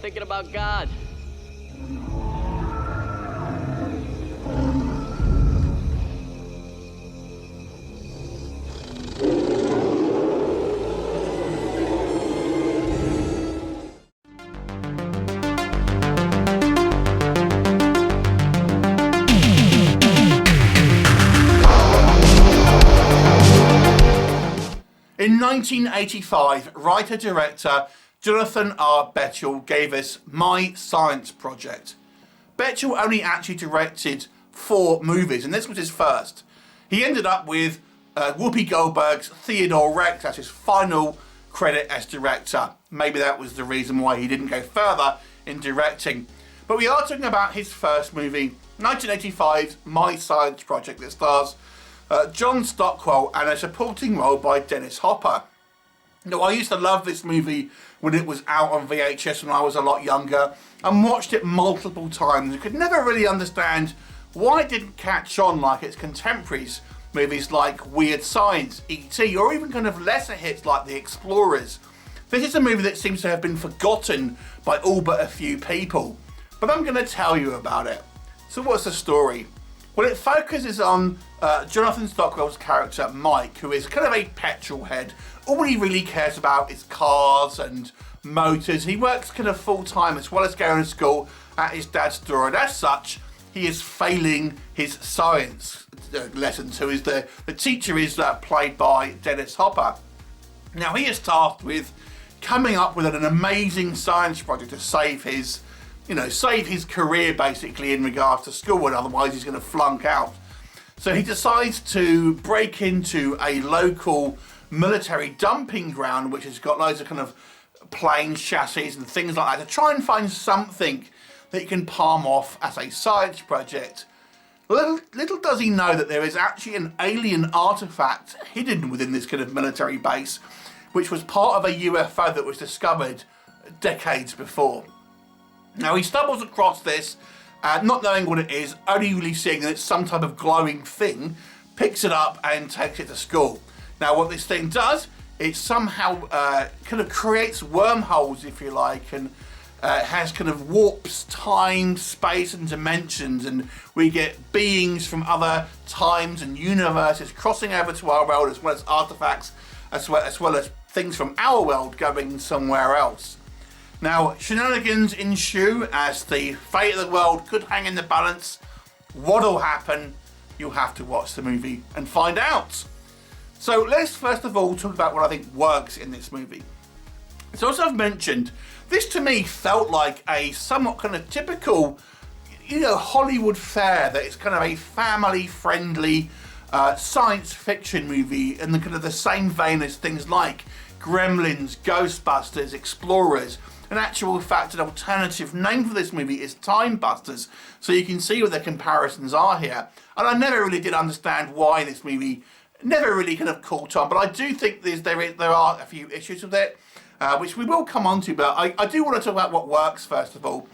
thinking about God. In 1985, writer-director Jonathan R. Betchell gave us My Science Project. Betchell only actually directed 4 movies, and this was his first. He ended up with Whoopi Goldberg's Theodore Rex as his final credit as director. Maybe that was the reason why he didn't go further in directing. But we are talking about his first movie, 1985's My Science Project, that stars John Stockwell and a supporting role by Dennis Hopper. Now, I used to love this movie when it was out on VHS when I was a lot younger, and watched it multiple times. I could never really understand why it didn't catch on like its contemporaries, movies like Weird Science, E.T., or even kind of lesser hits like The Explorers. This is a movie that seems to have been forgotten by all but a few people, but I'm going to tell you about it. So what's the story? Well, it focuses on Jonathan Stockwell's character, Mike, who is kind of a petrol head. All he really cares about is cars and motors. He works kind of full-time as well as going to school at his dad's store, and as such, he is failing his science lessons. So the teacher is played by Dennis Hopper. Now, he is tasked with coming up with an amazing science project to save his career basically in regards to school, and otherwise he's going to flunk out. So he decides to break into a local military dumping ground, which has got loads of kind of plane chassis and things like that, to try and find something that he can palm off as a science project. Little does he know that there is actually an alien artifact hidden within this kind of military base, which was part of a UFO that was discovered decades before. Now, he stumbles across this, not knowing what it is, only really seeing that it's some type of glowing thing, picks it up and takes it to school. Now, what this thing does, it somehow kind of creates wormholes, if you like, and has kind of warps time, space and dimensions, and we get beings from other times and universes crossing over to our world, as well as artifacts, as well as things from our world going somewhere else. Now, shenanigans ensue as the fate of the world could hang in the balance. What'll happen? You'll have to watch the movie and find out. So let's first of all talk about what I think works in this movie. So as I've mentioned, this to me felt like a somewhat kind of typical, Hollywood fare, that it's kind of a family-friendly science fiction movie in the kind of the same vein as things like Gremlins, Ghostbusters, Explorers. In actual fact, an alternative name for this movie is Time Busters, so you can see what the comparisons are here. And I never really did understand why this movie never really kind of caught on, but I do think there are a few issues with it, which we will come on to, but I do want to talk about what works first of all.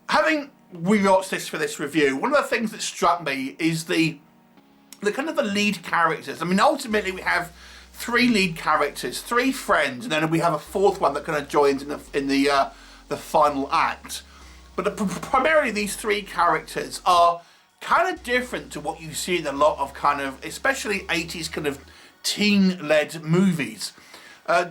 Having rewatched this for this review, one of the things that struck me is the kind of the lead characters. I mean, ultimately we have 3 lead characters, 3 friends, and then we have a 4th one that kind of joins in the final act. But primarily these 3 characters are kind of different to what you see in a lot of kind of, especially 80s kind of teen-led movies.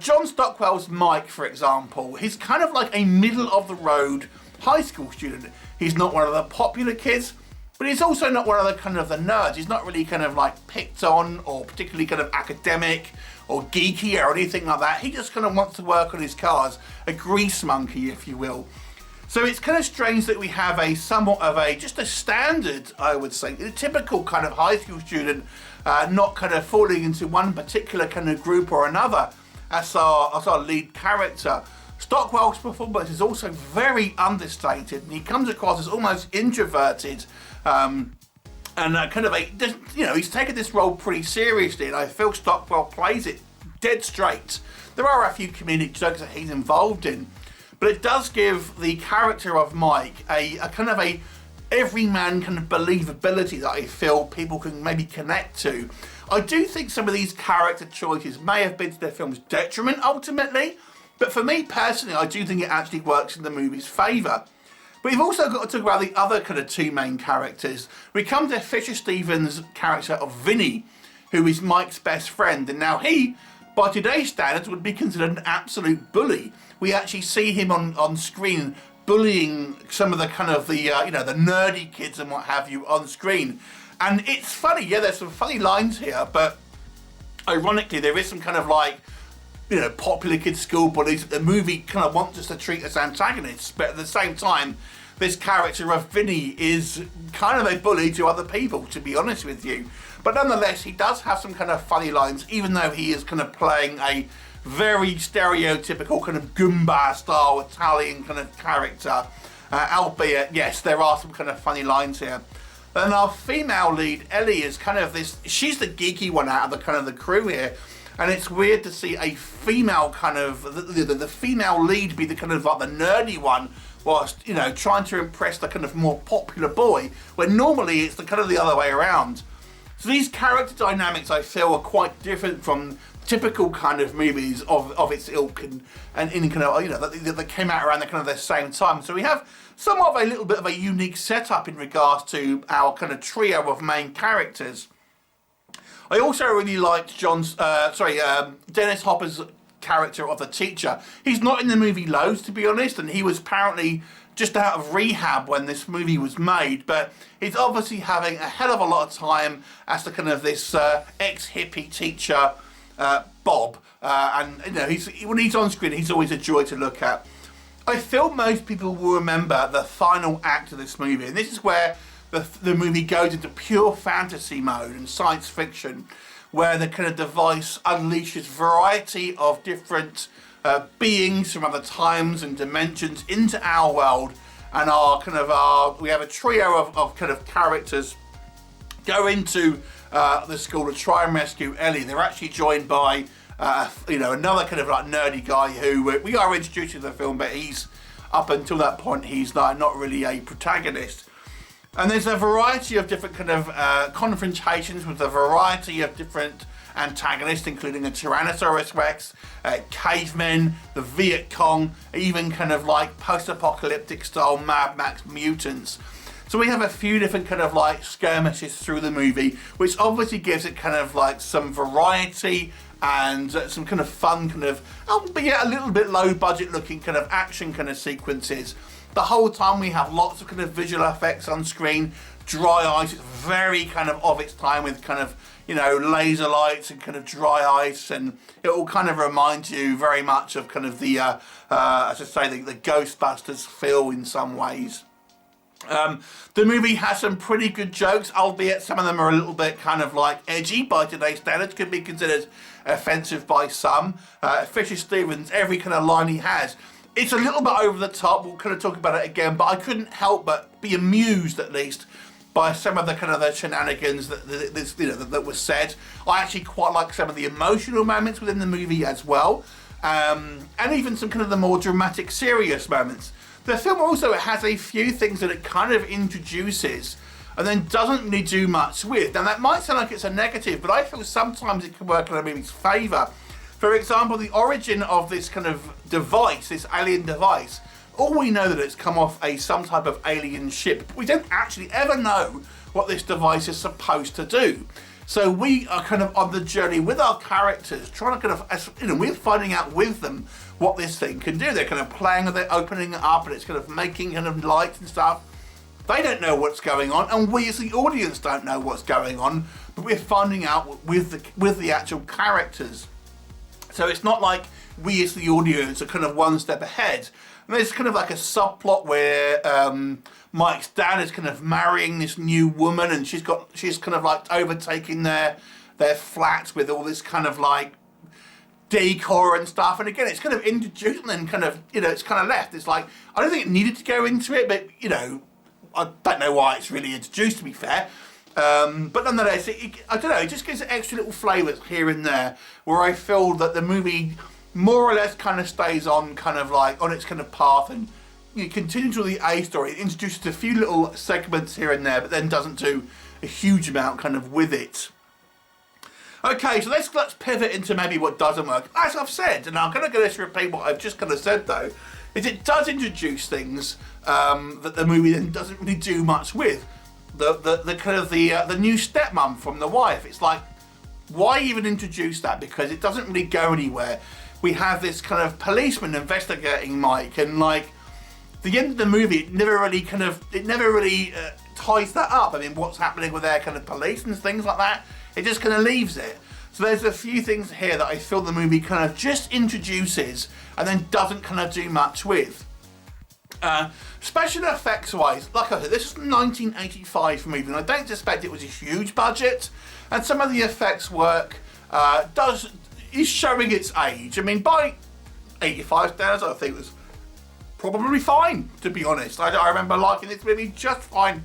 John Stockwell's Mike, for example, he's kind of like a middle-of-the-road high school student. He's not one of the popular kids, but he's also not one of the kind of the nerds. He's not really kind of like picked on or particularly kind of academic or geeky or anything like that. He just kind of wants to work on his cars, a grease monkey, if you will. So it's kind of strange that we have a somewhat of just a standard, I would say, a typical kind of high school student, not kind of falling into one particular kind of group or another as our lead character. Stockwell's performance is also very understated, and he comes across as almost introverted, and kind of he's taken this role pretty seriously, and I feel Stockwell plays it dead straight. There are a few comedic jokes that he's involved in, but it does give the character of Mike a kind of a everyman kind of believability that I feel people can maybe connect to. I do think some of these character choices may have been to the film's detriment ultimately, But for me personally, I do think it actually works in the movie's favour. But we've also got to talk about the other kind of two main characters. We come to Fisher Stevens' character of Vinny, who is Mike's best friend, and now he, by today's standards, would be considered an absolute bully. We actually see him on screen bullying some of the kind of the the nerdy kids and what have you on screen. And it's funny, yeah, there's some funny lines here, but ironically there is some kind of like, popular kids school bullies that the movie kind of wants us to treat as antagonists, but at the same time, this character of Vinny is kind of a bully to other people, to be honest with you. But nonetheless, he does have some kind of funny lines, even though he is kind of playing a very stereotypical kind of Goomba-style Italian kind of character. Albeit, yes, there are some kind of funny lines here. And our female lead, Ellie, is kind of this, she's the geeky one out of the kind of the crew here. And it's weird to see a female kind of, the female lead be the kind of like the nerdy one, whilst, trying to impress the kind of more popular boy, when normally it's the kind of the other way around. So these character dynamics, I feel, are quite different from typical kind of movies of its ilk and in kind of, that came out around the kind of the same time. So we have somewhat of a little bit of a unique setup in regards to our kind of trio of main characters. I also really liked Dennis Hopper's character of the teacher. He's not in the movie loads, to be honest, and he was apparently just out of rehab when this movie was made, but he's obviously having a hell of a lot of time as the kind of this ex-hippie teacher, Bob, and when he's on screen, he's always a joy to look at. I feel most people will remember the final act of this movie, and this is where the movie goes into pure fantasy mode and science fiction, where the kind of device unleashes variety of different beings from other times and dimensions into our world, and we have a trio of kind of characters go into the school to try and rescue Ellie. They're actually joined by another kind of like nerdy guy who we are introduced to the film, but he's up until that point he's like not really a protagonist. And there's a variety of different kind of confrontations with a variety of different antagonists, including a Tyrannosaurus Rex, cavemen, the Viet Cong, even kind of like post-apocalyptic style Mad Max mutants. So we have a few different kind of like skirmishes through the movie, which obviously gives it kind of like some variety and some kind of fun kind of, albeit a little bit low budget looking kind of action kind of sequences. The whole time we have lots of kind of visual effects on screen, dry ice, it's very kind of its time with kind of, laser lights and kind of dry ice, and it all kind of reminds you very much of kind of the, as I say, the Ghostbusters feel in some ways. The movie has some pretty good jokes, albeit some of them are a little bit kind of like edgy by today's standards, could be considered offensive by some. Fisher Stevens, every kind of line he has, it's a little bit over the top, we'll kind of talk about it again, but I couldn't help but be amused at least by some of the kind of the shenanigans that was said. I actually quite like some of the emotional moments within the movie as well, and even some kind of the more dramatic, serious moments. The film also has a few things that it kind of introduces and then doesn't really do much with. Now that might sound like it's a negative, but I feel sometimes it can work in a movie's favour. For example, the origin of this kind of device, this alien device, all we know that it's come off some type of alien ship. We don't actually ever know what this device is supposed to do. So we are kind of on the journey with our characters, trying to kind of, we're finding out with them what this thing can do. They're kind of playing with it, opening it up, and it's kind of making kind of lights and stuff. They don't know what's going on, and we as the audience don't know what's going on, but we're finding out with the actual characters. So it's not like we as the audience are kind of one step ahead. And there's kind of like a subplot where Mike's dad is kind of marrying this new woman, and she's kind of like overtaking their flat with all this kind of like decor and stuff. And again, it's kind of introduced and then kind of, it's kind of left. It's like, I don't think it needed to go into it, but, I don't know why it's really introduced, to be fair. But nonetheless, I don't know, it just gives it extra little flavours here and there, where I feel that the movie more or less kind of stays on kind of like on its kind of path, and you continue to the A story. It introduces a few little segments here and there, but then doesn't do a huge amount kind of with it. Okay, so let's pivot into maybe what doesn't work. As I've said, and I'm going to repeat what I've just kind of said though, is it does introduce things that the movie then doesn't really do much with. The kind of the new stepmom from the wife. It's like, why even introduce that? Because it doesn't really go anywhere. We have this kind of policeman investigating Mike, and like the end of the movie, it never really ties that up. I mean, what's happening with their kind of police and things like that, it just kind of leaves it. So there's a few things here that I feel the movie kind of just introduces and then doesn't kind of do much with. Special effects wise, like I said, this is a 1985 movie, and I don't suspect it was a huge budget, and some of the effects work is showing its age. I mean, by 85 standards, I think it was probably fine, to be honest. I remember liking this movie just fine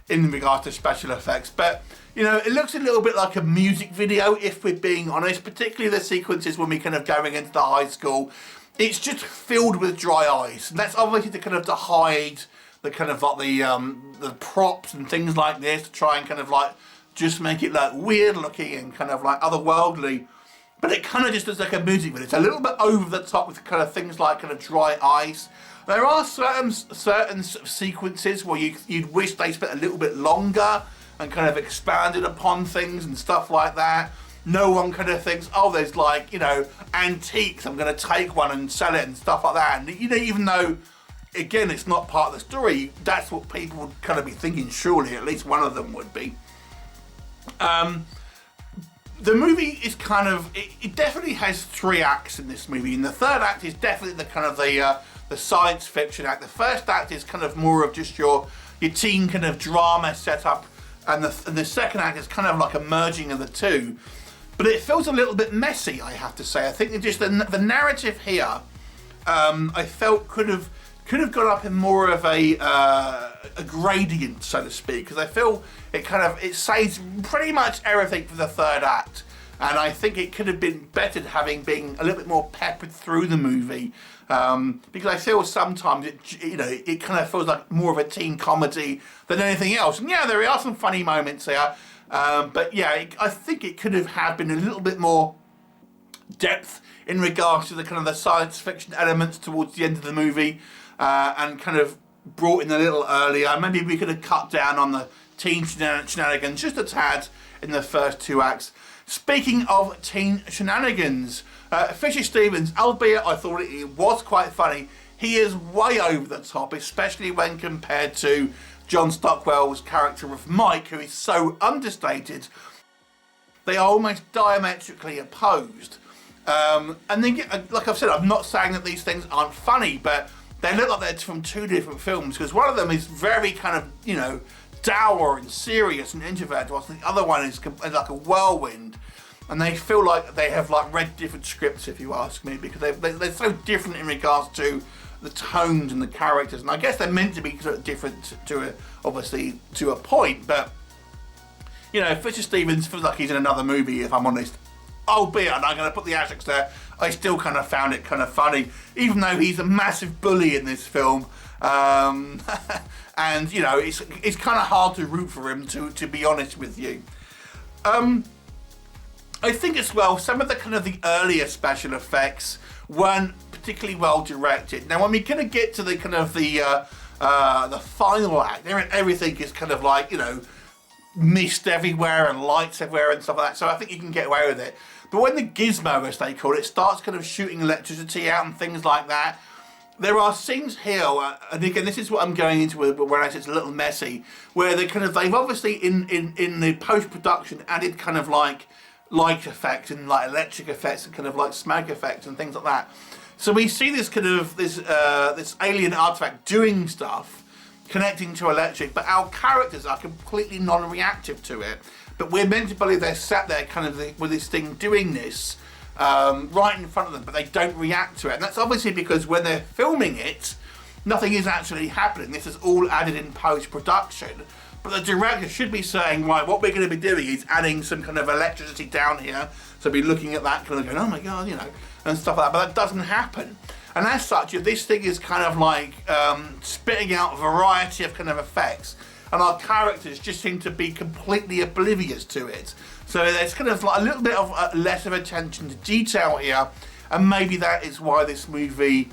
in regards to special effects, but you know, it looks a little bit like a music video, if we're being honest, particularly the sequences when we kind of going into the high school. It's just filled with dry ice, and that's obviously to hide the kind of like the props and things like this, to try and kind of like just make it look weird looking and kind of like otherworldly. But it kind of just looks like a music video. It's a little bit over the top with kind of things like kind of dry ice. There are certain sequences where you'd wish they spent a little bit longer and kind of expanded upon things and stuff like that. No one kind of thinks, oh, there's like, you know, antiques, I'm going to take one and sell it and stuff like that. And, you know, even though, again, it's not part of the story, that's what people would kind of be thinking, surely, at least one of them would be. The movie is kind of, it definitely has 3 acts in this movie, and the third act is definitely the kind of the science fiction act. The first act is kind of more of just your teen kind of drama setup, and the second act is kind of like a merging of the two. But it feels a little bit messy, I have to say. I think just the narrative here, I felt could have gone up in more of a gradient, so to speak, because I feel it says pretty much everything for the third act, and I think it could have been better having been a little bit more peppered through the movie, because I feel sometimes it kind of feels like more of a teen comedy than anything else. And yeah, there are some funny moments here. But yeah, I think it could have been a little bit more depth in regards to the kind of the science fiction elements towards the end of the movie, and kind of brought in a little earlier. Maybe we could have cut down on the teen shenanigans just a tad in the first 2 acts. Speaking of teen shenanigans, Fisher Stevens, albeit I thought it was quite funny, he is way over the top, especially when compared to John Stockwell's character of Mike, who is so understated. They are almost diametrically opposed. And then, like I've said, I'm not saying that these things aren't funny, but they look like they're from 2 different films, because one of them is very kind of, you know, dour and serious and introverted, whilst the other one is like a whirlwind. And they feel like they have like read different scripts, if you ask me, because they're so different in regards to the tones and the characters, and I guess they're meant to be sort of different obviously to a point, but you know, Fisher Stevens feels like he's in another movie, if I'm honest. Albeit, and I'm going to put the asterisks there, I still kind of found it kind of funny, even though he's a massive bully in this film, and you know, it's kind of hard to root for him, to be honest with you. I think as well, some of the kind of the earlier special effects weren't particularly well directed. Now, when we kind of get to the kind of the final act, everything is kind of like, you know, mist everywhere and lights everywhere and stuff like that. So I think you can get away with it. But when the gizmo, as they call it, starts kind of shooting electricity out and things like that, there are scenes here, and again, this is what I'm going into with, when I say it's a little messy, where they've obviously in the post-production added kind of like light effects and like electric effects and kind of like smoke effects and things like that. So we see this kind of this alien artifact doing stuff, connecting to electric, but our characters are completely non-reactive to it. But we're meant to believe they're sat there kind of with this thing doing this right in front of them, but they don't react to it. And that's obviously because when they're filming it, nothing is actually happening. This is all added in post-production. But the director should be saying, right, what we're going to be doing is adding some kind of electricity down here. So be looking at that kind of going, oh my God, you know, and stuff like that. But that doesn't happen. And as such, this thing is kind of like spitting out a variety of kind of effects. and our characters just seem to be completely oblivious to it. So there's kind of like a little bit of less of attention to detail here, and maybe that is why this movie,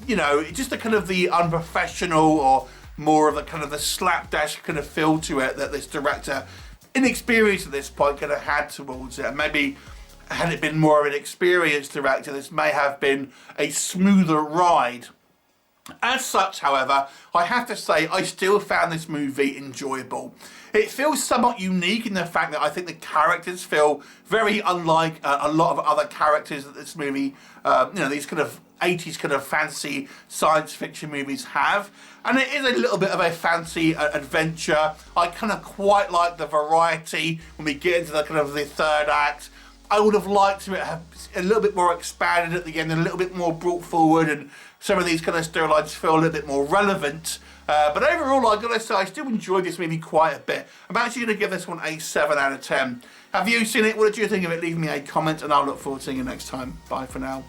you know, just the kind of the unprofessional or more of the kind of the slapdash kind of feel to it that this director, inexperienced at this point, kind of had towards it. And maybe had it been more of an experienced director, this may have been a smoother ride. As such, however, I have to say I still found this movie enjoyable. It feels somewhat unique in the fact that I think the characters feel very unlike a lot of other characters that this movie, you know, these kind of 80s kind of fantasy science fiction movies have. And it is a little bit of a fancy adventure. I kind of quite like the variety when we get into the kind of the third act. I would have liked to have a little bit more expanded at the end and a little bit more brought forward, and some of these kind of storylines feel a little bit more relevant. But overall, I've got to say, I still enjoyed this movie quite a bit. I'm actually going to give this one a 7 out of 10. Have you seen it? What did you think of it? Leave me a comment and I'll look forward to seeing you next time. Bye for now.